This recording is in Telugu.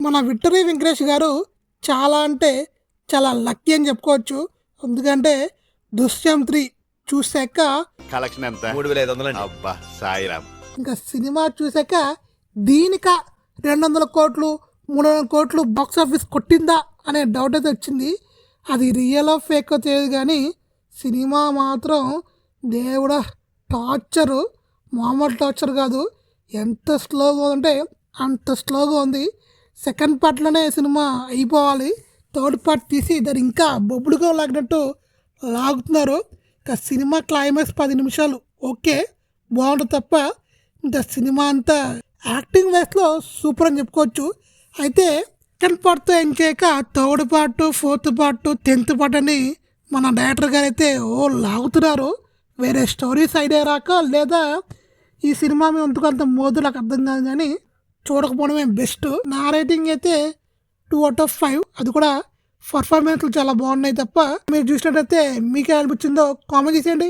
మన విక్టరీ వెంకటేష్ గారు చాలా అంటే చాలా లక్కీ అని చెప్పుకోవచ్చు. ఎందుకంటే దృశ్యం 3 చూసాక కలెక్షన్ ఎంత? 3,500 అబ్బా సాయిరామ్. ఇంకా సినిమా చూసాక దీనిక 200 కోట్లు 300 కోట్లు బాక్స్ ఆఫీస్ కొట్టిందా అనే డౌట్ అయితే వచ్చింది. అది రియల్ ఫేక్ తెలియదు కానీ సినిమా మాత్రం దేవుడా టార్చరు, మామూలు టార్చర్ కాదు. ఎంత స్లోగా ఉందంటే అంత స్లోగా ఉంది. సెకండ్ పార్ట్లోనే సినిమా అయిపోవాలి, థర్డ్ పార్ట్ తీసి దాన్ని ఇంకా బొబ్బుడుగా లాగినట్టు లాగుతున్నారు. ఇంకా సినిమా క్లైమాక్స్ 10 నిమిషాలు ఓకే బాగుంటుంది తప్ప ఇంకా సినిమా అంతా యాక్టింగ్ వేస్లో సూపర్ అని చెప్పుకోవచ్చు. అయితే సెకండ్ పార్ట్తో ఎంకేక third part, fourth part, 10th part అని మన డైరెక్టర్ గారు అయితే లాగుతున్నారు. వేరే స్టోరీస్ ఐడియా రాక లేదా ఈ సినిమా మీద అంత మోదు నాకు అర్థం కాదు కానీ చూడకపోవడమే బెస్ట్. నా రేటింగ్ అయితే 2/5. అది కూడా పర్ఫార్మెన్స్లు చాలా బాగున్నాయి తప్ప మీరు చూసినట్టయితే మీకే అనిపించిందో కామెంట్ చేసేయండి.